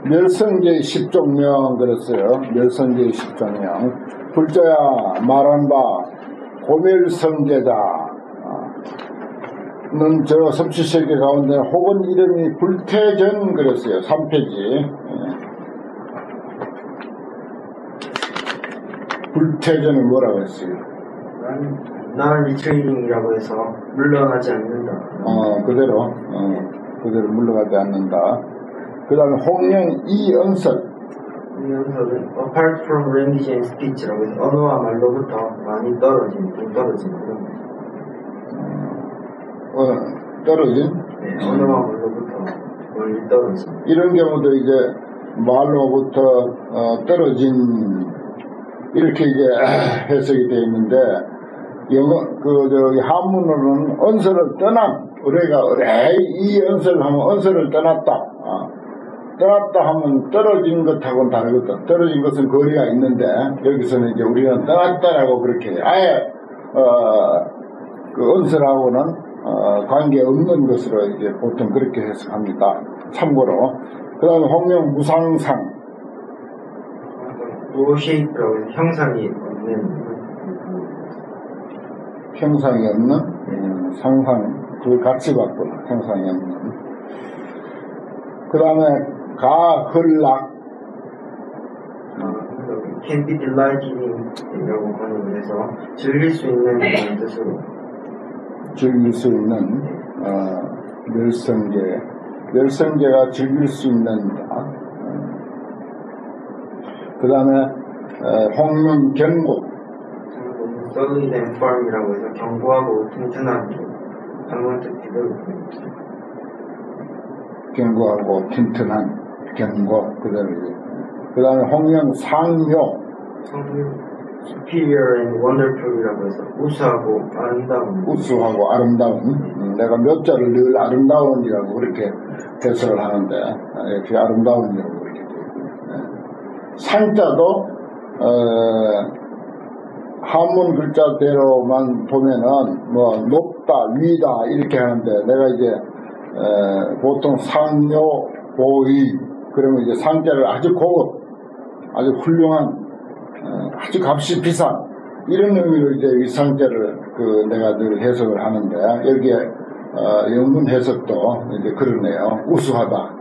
멸성제의 10종명 그랬어요. 멸성제의 10종명. 불자야 말한 바 고멸성제다. 는 저 섭취세계 가운데 혹은 이름이 불태전 그랬어요. 3페이지. 불태전은 뭐라고 했어요? 난 리트레이닝이라고 해서 물러나지 않는다. 그대로 물러가지 않는다. 그 다음에 홍영 이언설. 이언설은 apart from language and speech라고 해서 언어와 말로부터 많이 떨어진 그런 떨어진? 네, 언어와 말로부터 멀리 떨어진. 이런 경우도 이제 말로부터 떨어진 이렇게 이제 해석이 되어 있는데 한문으로는 언설을 떠남. 우리가 이 언설을 하면 언설을 떠났다. 떠났다 하면 떨어진 것하고는 다르거든. 떨어진 것은 거리가 있는데 여기서는 이제 우리는 떠났다라고 그렇게 아예 그 언설하고는 관계 없는 것으로 이제 보통 그렇게 해석합니다. 참고로 그 다음에 홍명 무상상. 노쉐이프라고 해서 형상이 없는 상상 그 같이 봤구나. 형상이 없는. 그 다음에 가헐락 can be delighted in이라고 번역을 해서 즐길 수 있는 그런 뜻으로 즐길 수 있는 멸성제가 즐길 수 있는 그 다음에 홍문 견고 solid and firm이라고 해서 견고하고 튼튼한 한번 뜻기도 견고하고 튼튼한 견고 그대로 그 다음에 홍명 상묘 superior and wonderful이라고 해서 우수하고 아름다운 내가 몇 자를 늘 아름다운이라고 그렇게 해석을 하는데 역시 아름다운이라고 그렇게 되고 상자도 한문 글자대로만 보면은 뭐 높다 위다 이렇게 하는데 내가 이제 보통 상묘 보의 그러면 이제 상자를 아주 고급 아주 훌륭한 아주 값이 비싼 이런 의미로 이제 이 상자를 내가 늘 해석을 하는데 여기에 영문 해석도 이제 그러네요. 우수하다,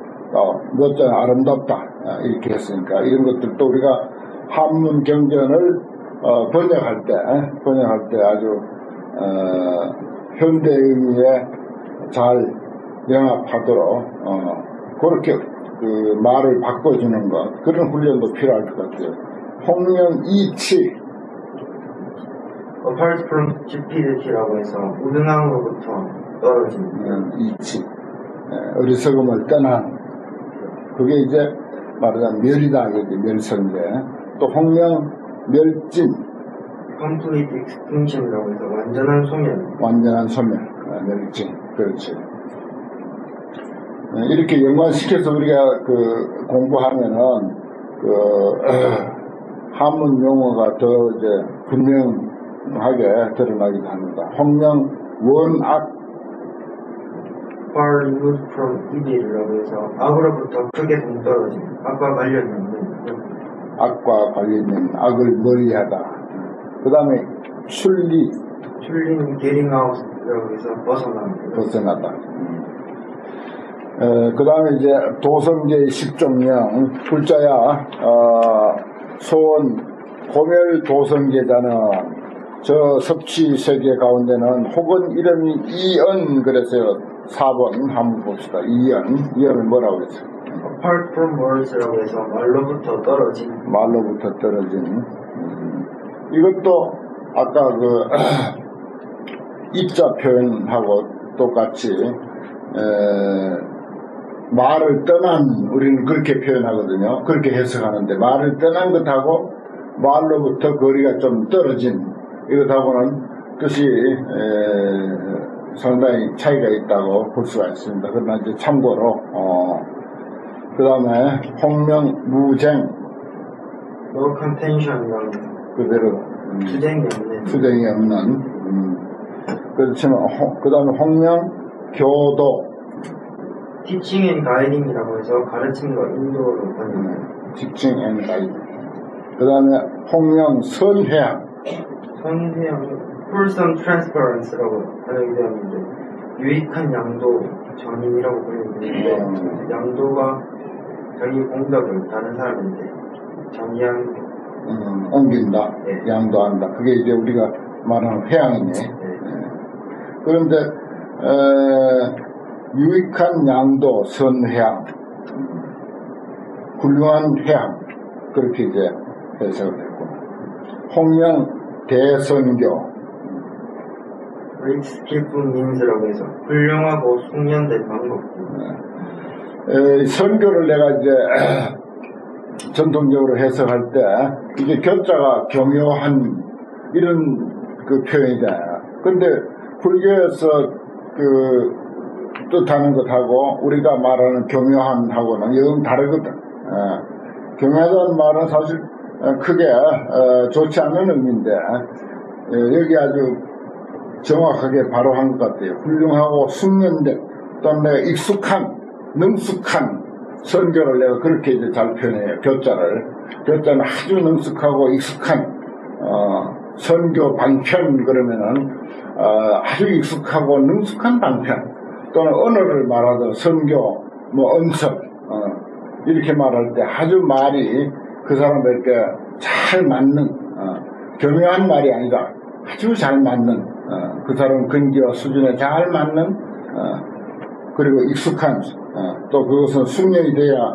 몇 자 아름답다 이렇게 했으니까 이런 것들도 우리가 한문 경전을 번역할 때 아주 현대 의미에 잘 영합하도록 그렇게 그 말을 바꿔주는 것 그런 훈련도 필요할 것 같아요. 홍명 이치 apart from stupidity라고 해서 우등함으로부터 떨어진 이치 어리석음을 떠난 그게 이제 말하자면 멸이다 이게 멸성제. 또 홍명 멸진 complete extinction이라고 해서 완전한 소멸 멸진 그렇지. 이렇게 연관시켜서 우리가 공부하면은 한문 용어가 더 이제 분명하게 드러나기도 합니다. 홍명 원악 far removed from evil이라고 해서 악으로부터 크게 동떨어진 악과 관련 있는 악을 멀리하다. 그 다음에 출리는 getting out이라고 해서 벗어나다. 그 다음에 이제 도성제의 10종명 불자야 소원 고멸 도성제자는 저 섭취세계 가운데는 혹은 이름이 이언 그랬어요. 4번 한번 봅시다. 이언을 뭐라고 했어요? apart from words라고 해서 말로부터 떨어진 이것도 아까 입자 표현하고 똑같이 말을 떠난 우리는 그렇게 표현하거든요. 그렇게 해석하는데 말을 떠난 것하고 말로부터 거리가 좀 떨어진 이것하고는 뜻이 상당히 차이가 있다고 볼 수가 있습니다. 그러나 이제 참고로 그 다음에 홍명 무쟁 no contention이라고 그대로 투쟁이 없는 그렇지만 그 다음에 홍명 교도 Teaching and Guiding이라고 해서 가르침과 인도로 번역해요. Teaching and Guiding. 그 다음에 홍명 선회양. 선회양은 Wholesome Transparence라고 번역이 되었는데 유익한 양도 전인이라고 번역되는데 양도가 자기 공덕을 다른 사람한테 전이한 옮긴다, 네. 양도한다. 그게 이제 우리가 말하는 회양이네. 그런데 유익한 양도, 선회양, 훌륭한 회양 그렇게 이제 해석을 했고, 홍명 대선교, Great Skillful Means라고 해서 훌륭하고 숙련된 방법. 선교를 내가 이제 전통적으로 해석할 때 이게 교자가 교묘한 이런 그 표현이 돼. 근데 불교에서 그 뜻하는 것하고 우리가 말하는 교묘한하고는 영 다르거든. 교묘하다는 말은 사실 크게 좋지 않은 의미인데 여기 아주 정확하게 바로 한 것 같아요. 훌륭하고 숙련된 또는 내가 익숙한 능숙한 선교를 내가 그렇게 이제 잘 표현해요. 교자는 아주 능숙하고 익숙한 선교 방편 그러면은 아주 익숙하고 능숙한 방편 또는 언어를 말하던 선교 뭐 언석 이렇게 말할 때 아주 말이 그 사람에게 잘 맞는 교묘한 말이 아니라 아주 잘 맞는 그 사람 근기와 수준에 잘 맞는 그리고 익숙한 또 그것은 숙련이 돼야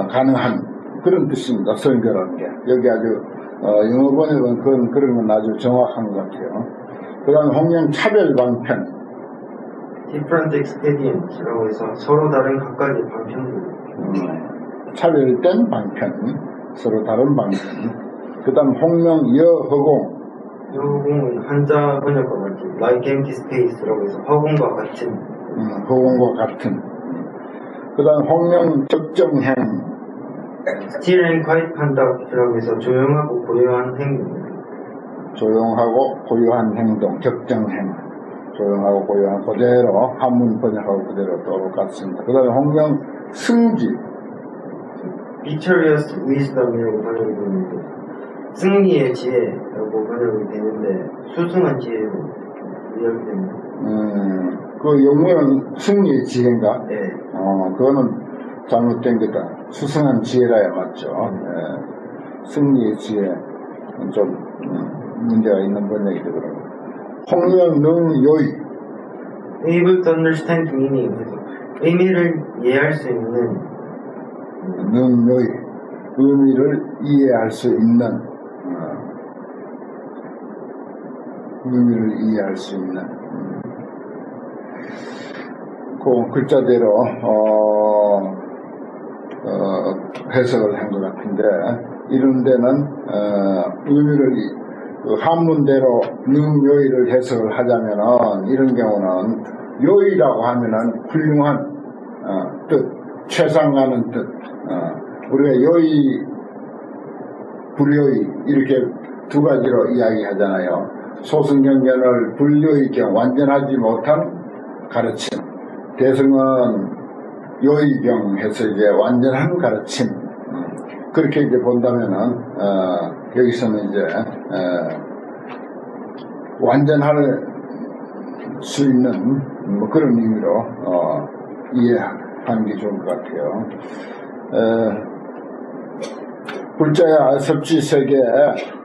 가능한 그런 뜻입니다. 선교라는 게 여기 아주 영어 번역은 그런 건 아주 정확한 것 같아요. 그 다음에 홍명 차별 방편 Different Expedients라고 해서 서로 다른 각가지 방편들 차별된 방편 서로 다른 방편 그 다음 홍명 여허공 여허공은 한자 번역과 같이 Like Empty Space라고 해서 허공과 같은 허공과 같은 그 다음 홍명 적정행 Still and Quiet Conduct라고 해서 조용하고 고요한 행동 조용하고 고요한 행동 적정행 조용하고 고요한 그대로 한문 번역하고 그대로 똑같습니다. 그 다음에 홍명 승지 Victorious Wisdom이라고 번역이 되는데 승리의 지혜라고 번역이 되는데 수승한 지혜로 이야기 됩니다. 그 영문은 승리의 지혜인가? 네. 그거는 잘못된 거다. 수승한 지혜라야 맞죠. 승리의 지혜는 좀 문제가 있는 번역이 되더라고요. 홍명 능요의 Able to understand meaning 해서 의미를 이해할 수 있는 능요의 의미를 이해할 수 있는 의미를 이해할 수 있는 그 글자대로 해석을 한 것 같은데 이런 데는 의미를 한문대로 능요의를 해석을 하자면은 이런 경우는 요의라고 하면은 훌륭한 뜻, 최상하는 뜻. 우리가 요의, 불요의 이렇게 두 가지로 이야기하잖아요. 소승경전을 불요의 경우 완전하지 못한 가르침. 대승은 요의경 해서 이제 완전한 가르침. 그렇게 이제 본다면은 여기서는 이제 완전할 수 있는 뭐 그런 의미로 이해하는 게 좋을 것 같아요. 불자야 섭지세계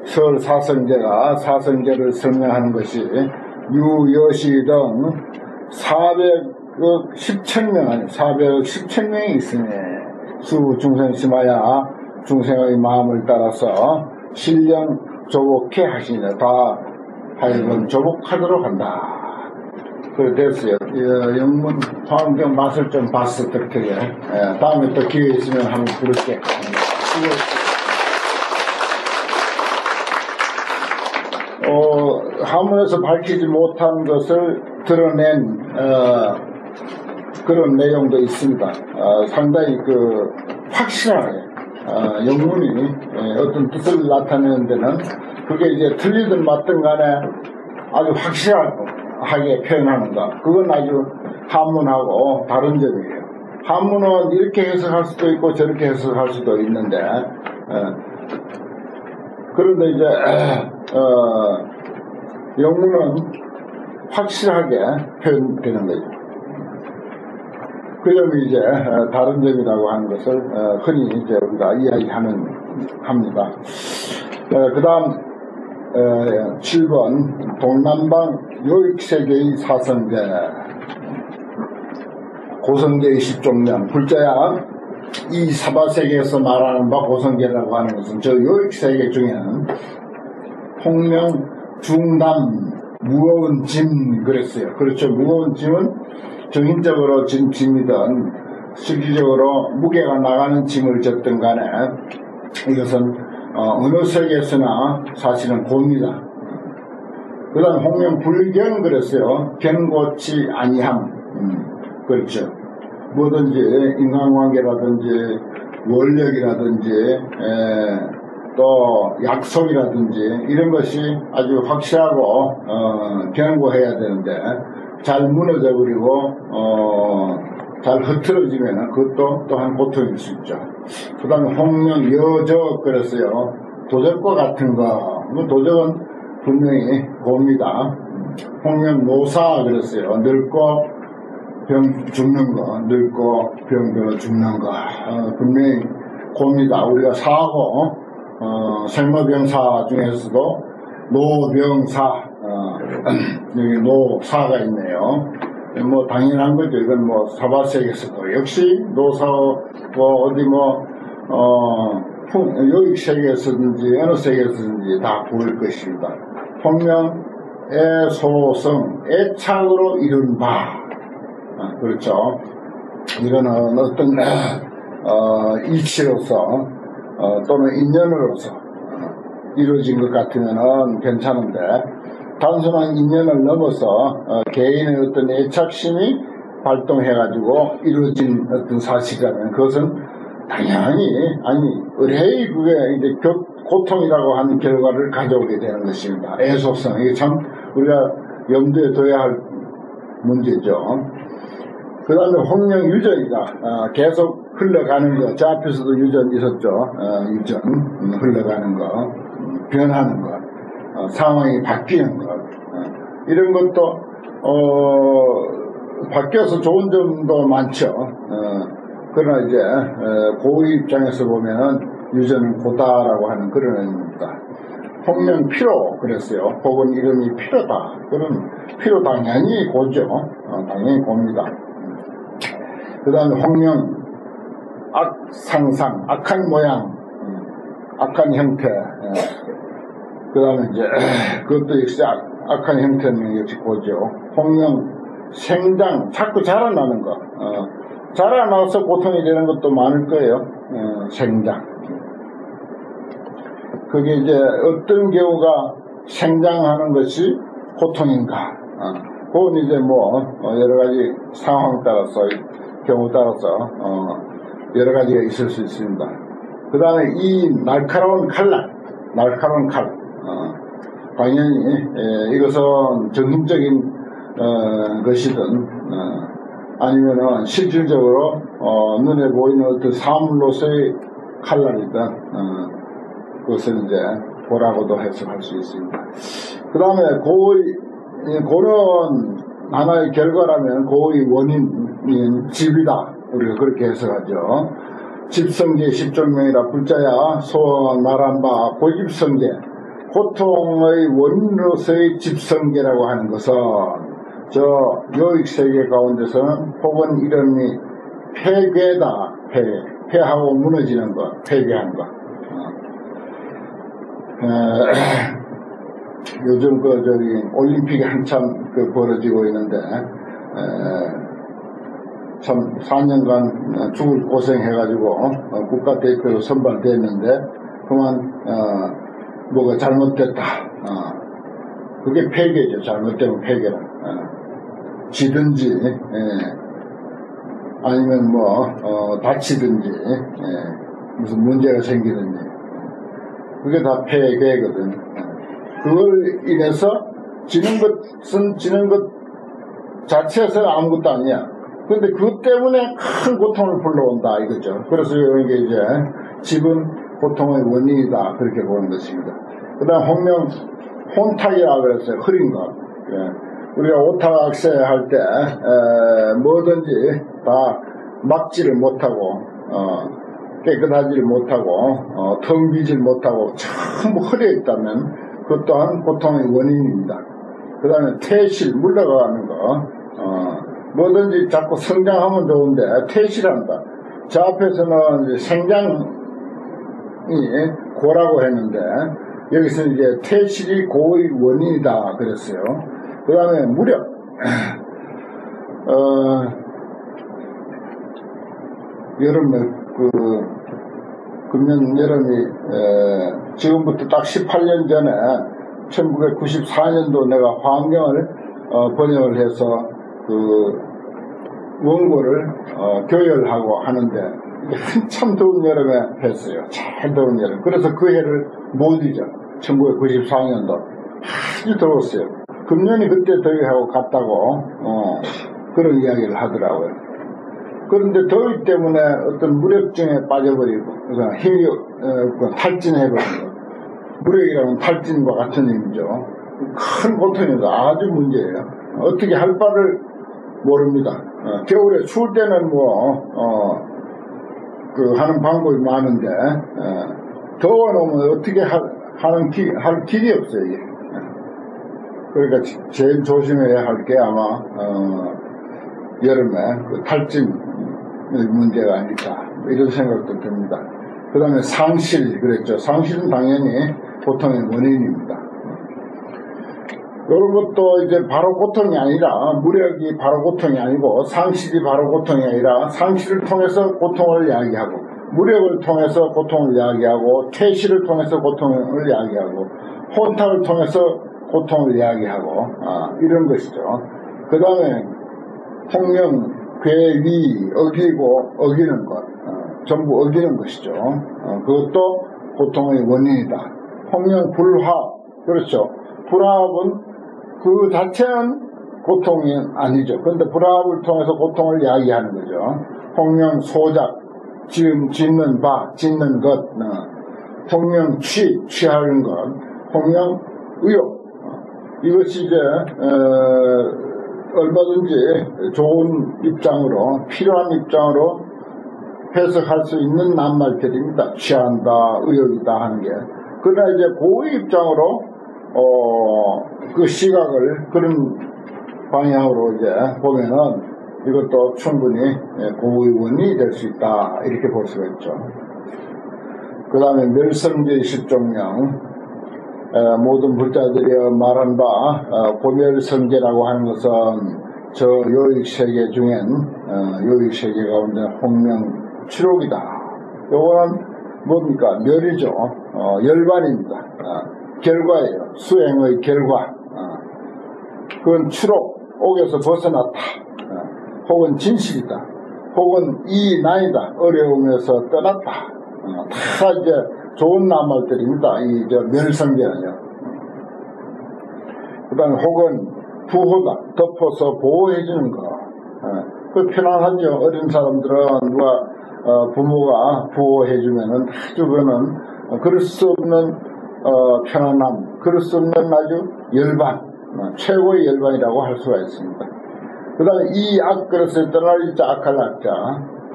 설 사성제가 사성제를 설명하는 것이 유여시 등 400억 10천명 아니 400억 10천명이 있으니 수 중생 심하야 중생의 마음을 따라서 신령 조복해 하시네. 다 하여금 조복하도록 한다. 그래 됐어요. 영문 화엄경 맛을 좀 봤어. 그렇게. 다음에 또 기회 있으면 한번 부를게. 한문에서 밝히지 못한 것을 드러낸 그런 내용도 있습니다. 상당히 확실하게 영문이 어떤 뜻을 나타내는 데는 그게 이제 틀리든 맞든 간에 아주 확실하게 표현하는 것. 그건 아주 한문하고 다른 점이에요. 한문은 이렇게 해석할 수도 있고 저렇게 해석할 수도 있는데, 그런데 이제 영문은 확실하게 표현되는 거죠. 그 점이 이제 다른 점이라고 하는 것을 흔히 이제 우리가 합니다. 그 다음 7번 동남방 요익세계의 사성제, 고성계의 십종면. 불자야 이 사바세계에서 말하는 바 고성계라고 하는 것은 저 요익세계 중에는 홍명, 중담, 무거운 짐 그랬어요. 그렇죠. 무거운 짐은 정신적으로 진 짐이든 실질적으로 무게가 나가는 짐을 졌든 간에 이것은 어느 세계에서나 사실은 고입니다. 그 다음 홍명 불견 그랬어요. 견고치 아니함. 그렇죠. 뭐든지 인간관계라든지 원력이라든지 또 약속이라든지 이런 것이 아주 확실하고 견고해야 되는데 잘 무너져 버리고 잘 흐트러지면 그것도 또한 고통일 수 있죠. 그 다음에 홍명 여적 그랬어요. 도적과 같은 거. 도적은 분명히 고입니다. 홍명 노사 그랬어요. 늙고 병 죽는 거, 늙고 병들어 죽는 거. 분명히 고입니다. 우리가 사하고 생로병사 중에서도 노병사, 여기 노사가 있네요. 뭐 당연한 거죠. 이건 뭐 사바세계에서도 역시 노사 어디 요익 세계에서든지 어느 세계에서든지 다 보일 것입니다. 홍명 애소성 애착으로 이룬 바. 그렇죠. 이거는 어떤 이치로서 또는 인연으로서 이루어진 것 같으면 괜찮은데 단순한 인연을 넘어서 개인의 어떤 애착심이 발동해가지고 이루어진 어떤 사실이라면 그것은 당연히 의뢰의 그게 이제 고통이라고 하는 결과를 가져오게 되는 것입니다. 애속성 이게 참 우리가 염두에 둬야 할 문제죠. 그 다음에 홍명 유전이다. 계속 흘러가는 거. 저 앞에서도 유전 있었죠. 유전 흘러가는 거, 변하는 거, 상황이 바뀌는 것. 이런 것도 바뀌어서 좋은 점도 많죠. 그러나 이제 고의 입장에서 보면은 유전은 고다라고 하는 그런 의미입니다. 홍명 피로 그랬어요. 혹은 이름이 피로다. 그런 피로 당연히 고죠. 당연히 고입니다. 그 다음에 홍명 악상상, 악한 모양, 악한 형태. 그 다음에 이제 그것도 역시 악한 형태는 역시 고죠. 홍명 생장, 자꾸 자라나는 거. 자라나서 고통이 되는 것도 많을 거예요. 생장. 그게 이제 어떤 경우가 생장하는 것이 고통인가. 그건 이제 여러 가지 상황 따라서, 경우 따라서, 여러 가지가 있을 수 있습니다. 그 다음에 이 날카로운 칼. 당연히, 이것은 정신적인, 것이든, 아니면은 실질적으로, 눈에 보이는 어떤 사물로서의 칼날이든, 그것을 이제 고라고도 해석할 수 있습니다. 그 다음에 고는 하나의 결과라면 고의 원인인 집이다. 우리가 그렇게 해석하죠. 집성계 십종명이라 불자야 소원 말한 바 고집성계, 고통의 원인으로서의 집성계라고 하는 것은 저 요익세계 가운데서는 혹은 이름이 폐괴다. 폐하고 무너지는 것, 폐괴한 것. 요즘 올림픽이 한참 벌어지고 있는데, 참 4년간 죽을 고생해가지고 국가대표로 선발됐는데 그만 뭐가 잘못됐다. 그게 폐괴죠. 잘못되면 폐괴라. 지든지 아니면 다치든지 무슨 문제가 생기든지 그게 다 폐괴거든. 그걸 인해서 지는 것 자체에서 아무것도 아니야. 근데 그것 때문에 큰 고통을 불러온다 이거죠. 그래서 이게 이제 집은 고통의 원인이다 그렇게 보는 것입니다. 그 다음 홍명 혼탁이라 그랬어요. 흐린 것. 예. 우리가 오탁세 할 때 뭐든지 다 막지를 못하고 깨끗하지를 못하고 텅 비질 못하고 전부 흐려 있다면 그것 또한 고통의 원인입니다. 그 다음에 퇴실 물러가는 거 뭐든지 자꾸 성장하면 좋은데 퇴실한다. 저 앞에서는 이제 생장이 고라고 했는데 여기서 이제 퇴실이 고의 원인이다 그랬어요. 그 다음에 무력. 여름에 금년 여름이 지금부터 딱 18년 전에 1994년도 내가 환경을 번역을 해서 원고를 교열하고 하는데 한참 더운 여름에 했어요. 잘 더운 여름. 그래서 그 해를 못 잊어. 1994년도 아주 더웠어요. 금년이 그때 더위하고 같다고 그런 이야기를 하더라고요. 그런데 더위 때문에 어떤 무력증에 빠져버리고 그러니까 힘이 탈진해버리고 무력이라는 탈진과 같은 의미죠. 큰 고통입니다. 아주 문제예요. 어떻게 할 바를 모릅니다. 겨울에 추울 때는 하는 방법이 많은데 더워놓으면 어떻게 할 길이 없어요. 이게. 그러니까 제일 조심해야 할 게 아마 여름에 탈진 문제가 아닐까 이런 생각도 듭니다. 그 다음에 상실 그랬죠. 상실은 당연히 고통의 원인입니다. 이런 것도 이제 바로 고통이 아니라 무력이 바로 고통이 아니고 상실이 바로 고통이 아니라 상실을 통해서 고통을 이야기하고 무력을 통해서 고통을 이야기하고 퇴실을 통해서 고통을 이야기하고 혼탁을 통해서 고통을 이야기하고 이런 것이죠. 그 다음에 홍명, 괴위, 어기고 어기는 것 전부 어기는 것이죠. 그것도 고통의 원인이다. 홍명, 불합 그렇죠. 불합은 그 자체는 고통이 아니죠. 그런데 불합을 통해서 고통을 이야기하는 거죠. 홍명, 소작, 짓는 바, 짓는 것, 홍명, 취하는 것, 홍명, 의욕. 이것이 이제 얼마든지 좋은 입장으로 필요한 입장으로 해석할 수 있는 낱말들입니다. 취한다, 의욕이다 하는 게. 그러나 이제 고의 입장으로 그 시각을 그런 방향으로 이제 보면은 이것도 충분히 고의 원인이 될 수 있다 이렇게 볼 수가 있죠. 그 다음에 멸성제의 십종명 모든 불자들이 말한 바 고멸성제라고 하는 것은 저 요익세계 중엔 요익세계 가운데 홍명 추록이다. 요거는 뭡니까? 멸이죠. 열반입니다. 결과예요. 수행의 결과. 그건 추록, 옥에서 벗어났다. 혹은 진실이다. 혹은 이 나이다. 어려움에서 떠났다. 다 이제 좋은 낱말들입니다. 이 멸성제는요. 그 다음에 혹은 부호다. 덮어서 보호해주는 거. 그 편안하죠. 어린 사람들은 누가 부모가 보호해주면은 아주 그거는 그럴 수 없는 편안함, 그럴 수 없는 아주 열반, 최고의 열반이라고 할 수가 있습니다. 그 다음에 이 악그릇을 떠날 이자 악할 악자,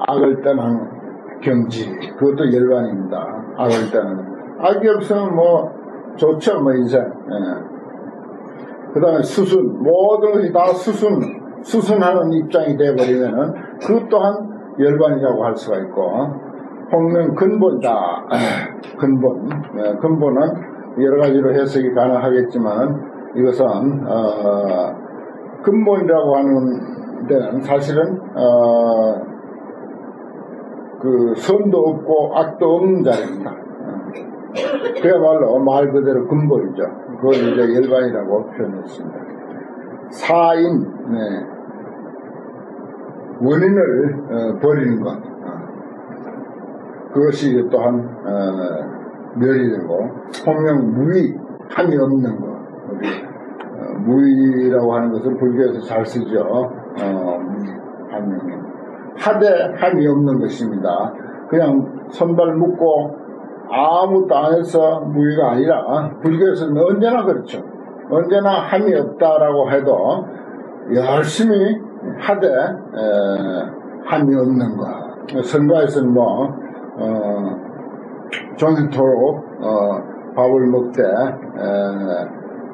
악을 떠난 경지, 그것도 열반입니다. 악을 떠나는. 악이 없으면 좋죠, 인생. 그 다음에 수순, 모든 것이 다 수순하는 입장이 되어버리면은 그것 또한 열반이라고 할 수가 있고, 홍명 근본이다. 근본은 여러 가지로 해석이 가능하겠지만 이것은 근본이라고 하는 데는 사실은 그 선도 없고 악도 없는 자리입니다. 그야말로 말 그대로 근본이죠. 그걸 이제 열반이라고 표현했습니다. 사인, 원인을 버리는 것. 그것이 또한 멸이 되고, 홍명 무위, 함이 없는 것. 무위라고 하는 것은 불교에서 잘 쓰죠. 함이. 하되 함이 없는 것입니다. 그냥 손발 묶고 아무것도 안 해서 무의가 아니라, 불교에서는 언제나 그렇죠. 언제나 함이 없다라고 해도 열심히 하되 함이 없는 것. 선가에서는 종일토록 밥을 먹되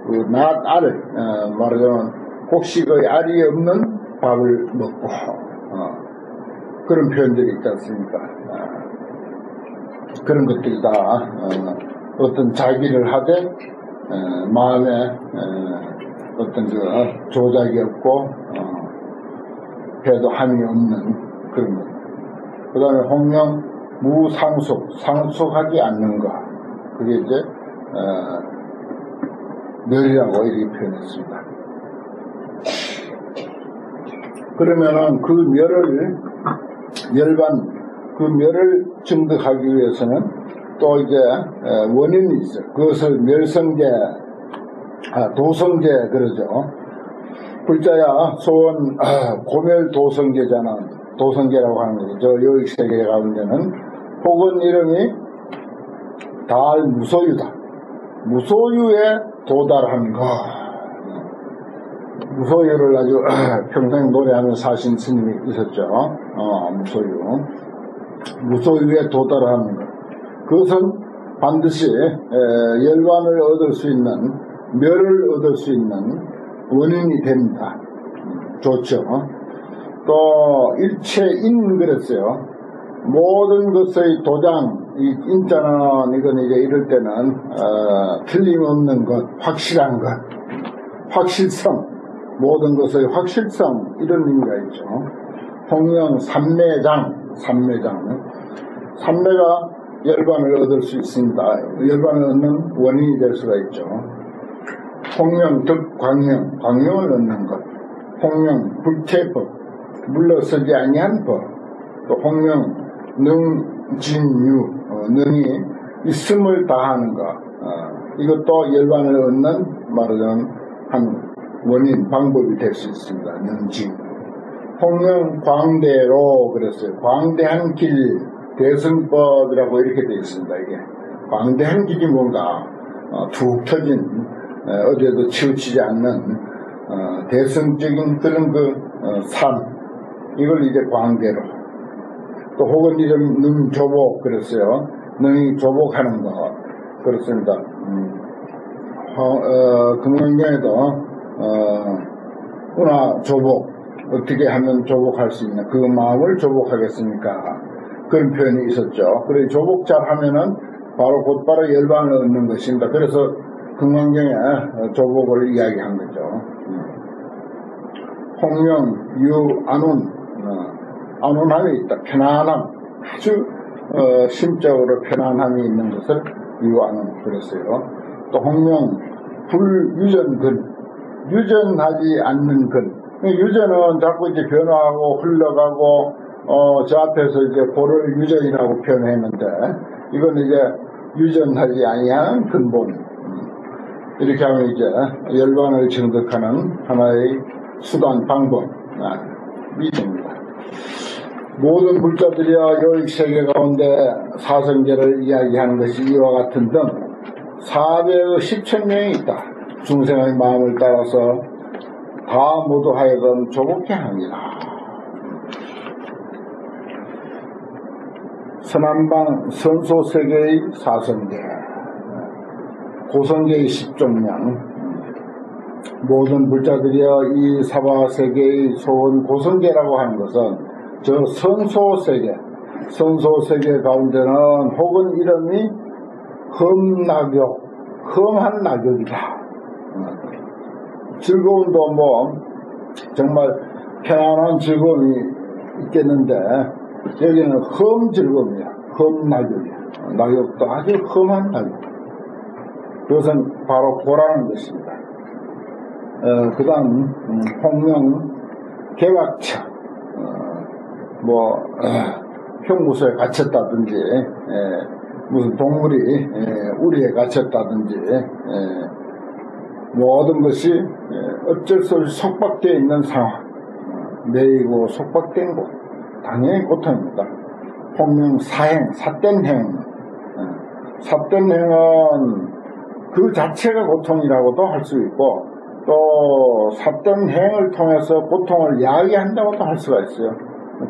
그 낫 알을 말하자면 곡식의 알이 없는 밥을 먹고 그런 표현들이 있지 않습니까? 그런 것들이 다 어떤 자기를 하되 마음에 어떤 그 조작이 없고 배도 함이 없는 그런 것. 그 다음에 홍명 무상속, 상속하지 않는 것. 그게 이제 멸이라고 이렇게 표현했습니다. 그러면은 그 멸을 멸을 증득하기 위해서는 또 이제 원인이 있어요. 그것을 멸성계, 도성계 그러죠. 불자야 소원 고멸 도성계잖아. 도성계라고 하는 거죠. 저 여익세계 가운데는 혹은 이름이 달 무소유다. 무소유에 도달한 것. 무소유를 아주 평생 노래하며 사신 스님이 있었죠. 무소유에 도달하는 것. 그것은 반드시 열반을 얻을 수 있는, 멸을 얻을 수 있는 원인이 됩니다. 좋죠. 또 일체인 그랬어요. 모든 것의 도장, 이 인자는 이건 이제 이럴 때는 틀림없는 것, 확실한 것, 확실성, 모든 것의 확실성 이런 의미가 있죠. 홍명 삼매장, 삼매가 열반을 얻을 수 있습니다. 열반을 얻는 원인이 될 수가 있죠. 홍명 득광명, 광명을 얻는 것. 홍명 불태법, 물러서지 아니한 법. 또 홍명 능진유, 능이 있음을 다하는 것. 이것도 열반을 얻는 말하자면 한 원인, 방법이 될 수 있습니다. 능진. 홍명 광대로 그랬어요. 광대한 길, 대승법이라고 이렇게 되어 있습니다. 이게 광대한 길이 뭔가 툭 터진 어디에도 치우치지 않는 대승적인 그런 산, 이걸 이제 광대로. 또 혹은 이런 능조복 그랬어요. 능이 조복하는 것 그렇습니다. 금강경에도 운하 조복, 어떻게 하면 조복할 수 있나, 그 마음을 조복하겠습니까, 그런 표현이 있었죠. 그래 조복 잘 하면은 곧바로 열반을 얻는 것입니다. 그래서 금강경에 조복을 이야기한 거죠. 홍명 유 안온함이 있다. 편안함, 아주 심적으로 편안함이 있는 것을 유안은 그랬어요. 또 홍명 불유전근, 유전하지 않는 근. 유전은 자꾸 이제 변화하고 흘러가고 저 앞에서 이제 고를 유전이라고 표현했는데, 이건 이제 유전하지 아니하는 근본. 이렇게 하면 이제 열반을 증득하는 하나의 수단, 방법이 됩니다. 모든 불자들이야 여익세계 가운데 사성계를 이야기하는 것이 이와 같은 등 410,000명이 있다. 중생의 마음을 따라서 다 모두 하여금 조복케 합니다. 서남방 선소세계의 사성계, 고성계의 10종량, 모든 불자들이여 이 사바세계의 소원 고성계라고 하는 것은 저 선소세계 가운데는 혹은 이름이 험낙욕, 험한 낙욕이다. 즐거움도 정말 편안한 즐거움이 있겠는데, 여기는 험 즐거움이야. 험 낙욕이야. 낙욕도 아주 험한 낙욕. 그것은 바로 고라는 것입니다. 그 다음 홍명 개박처, 형무소에 갇혔다든지, 무슨 동물이 우리에 갇혔다든지, 모든 것이 어쩔 수 없이 속박되어 있는 상황. 매이고 속박된 것, 당연히 고통입니다. 홍명 사행, 삿된 행. 삿된 행은 그 자체가 고통이라고도 할 수 있고, 또 삿된 행을 통해서 고통을 야기한다고도 할 수가 있어요.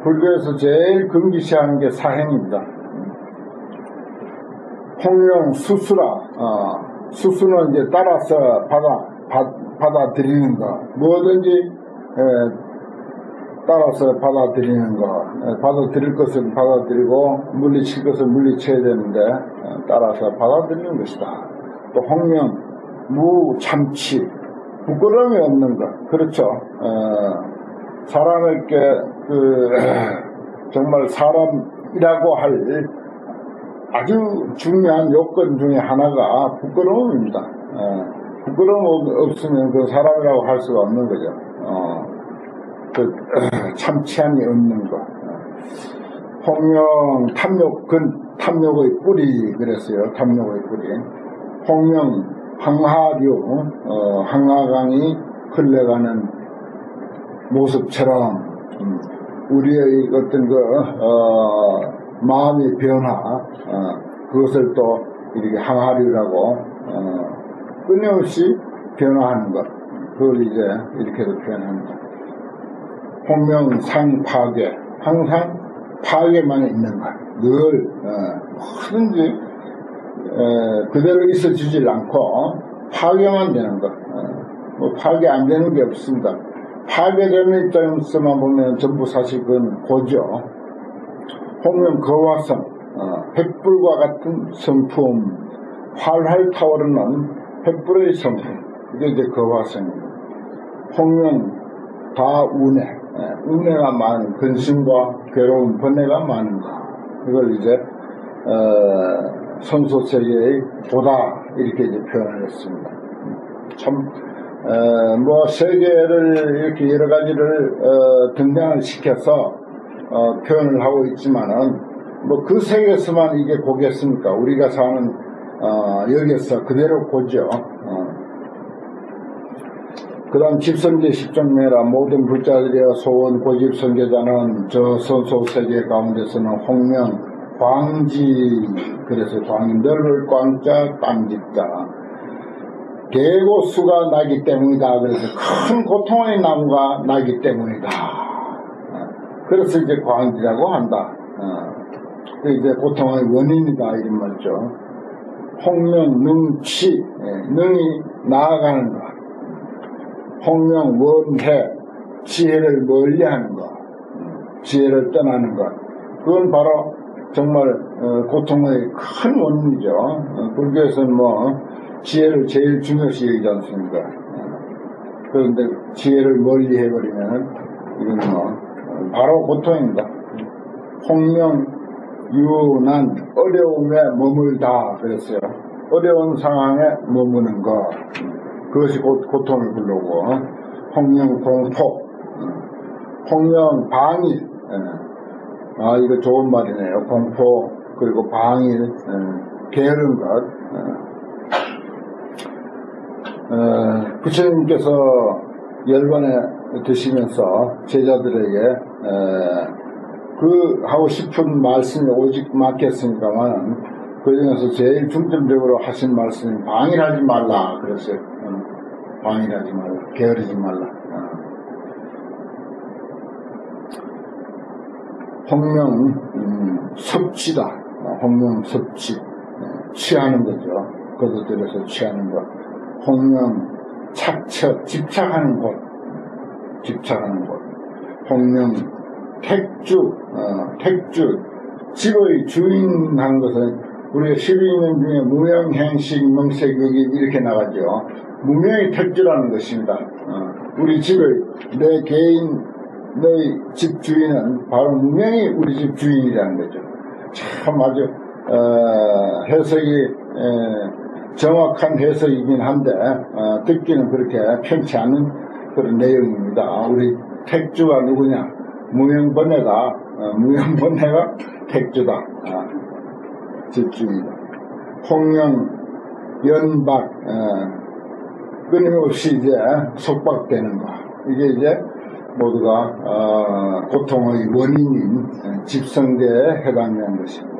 불교에서 제일 금기시하는 게 사행입니다. 홍명 수수라, 수수는 이제 따라서 받아들이는 거, 뭐든지 따라서 받아들이는 거, 받아들일 것은 받아들이고 물리칠 것은 물리쳐야 되는데 따라서 받아들이는 것이다. 또 홍명 무참치, 부끄러움이 없는 것. 그렇죠. 사람에게 정말 사람이라고 할 아주 중요한 요건 중에 하나가 부끄러움입니다. 부끄러움 없으면 그 사람이라고 할 수가 없는 거죠. 참치함이 없는 것. 홍명 탐욕은 탐욕의 뿌리 그랬어요. 탐욕의 뿌리. 홍명 항하류, 항하강이 흘러가는 모습처럼 우리의 어떤 마음의 변화, 그것을 또 이렇게 항하류라고 끊임없이 변화하는 것, 그걸 이제 이렇게도 표현합니다. 홍명 상파괴, 항상 파괴만 있는 것, 늘 뭐든지 그대로 있어주질 않고 파괴만 되는 것, 뭐 파괴 안 되는 게 없습니다. 파괴되는 입장에서만 보면 전부 사실 그건 고죠. 홍명 거화성, 횃불과 같은 성품, 활활 타오르는 횃불의 성품, 그게 이제 거화성입니다. 홍명 다운해, 운해가 많은, 근심과 괴로운 번뇌가 많은 것, 이걸 이제 선소세계의 보다 이렇게 이제 표현을 했습니다. 참 뭐 세계를 이렇게 여러 가지를 등장을 시켜서 표현을 하고 있지만은 뭐 그 세계에서만 이게 고겠습니까? 우리가 사는 여기에서 그대로 고죠. 그 다음 집성계 십정매라 모든 불자들이여 소원 고집성계자는 저 선소세계 가운데서는 홍명 광지, 그래서 광이 넓을 광자 깜집자 계고수가 나기 때문이다. 그래서 큰 고통의 나무가 나기 때문이다. 그래서 이제 광지라고 한다. 그 이제 고통의 원인이다 이런 말이죠. 홍명 능치, 능이 나아가는 것. 홍명 원해, 지혜를 멀리하는 것, 지혜를 떠나는 것. 그건 바로 정말 고통의 큰 원인이죠. 불교에서는 뭐 지혜를 제일 중요시 여기지 않습니까? 그런데 지혜를 멀리 해버리면 이건 뭐 바로 고통입니다. 홍명 유난, 어려움에 머물다 그랬어요. 어려운 상황에 머무는 것, 그것이 고통을 부르고. 홍명 공포, 홍명 방일, 이거 좋은 말이네요. 공포, 그리고 방일, 게으른 것. 부처님께서 열반에 드시면서 제자들에게 그 하고 싶은 말씀이 오직 맞겠습니다만 그 중에서 제일 중점적으로 하신 말씀이 방일하지 말라 그랬어요. 방일하지 말라, 게으르지 말라. 홍명 섭취다. 홍명 섭취, 취하는 거죠. 거두들여서 취하는 것. 홍명 착처, 집착하는 곳, 집착하는 곳. 홍명 택주, 택주, 집의 주인한 것은 우리가 12명 중에 무명행식 명색격이 이렇게 나가죠. 무명이 택주라는 것입니다. 우리 집의, 내 개인, 너의 집 주인은 바로 무명이 우리 집 주인이라는 거죠. 참 아주 해석이 정확한 해석이긴 한데 듣기는 그렇게 편치 않은 그런 내용입니다. 우리 택주가 누구냐? 무명번뇌가 무명번뇌가 택주다. 집주인이다. 홍명 연박, 끊임없이 이제 속박되는 거. 이게 이제 모두가 고통의 원인인 집성대에 해당되는 것입니다.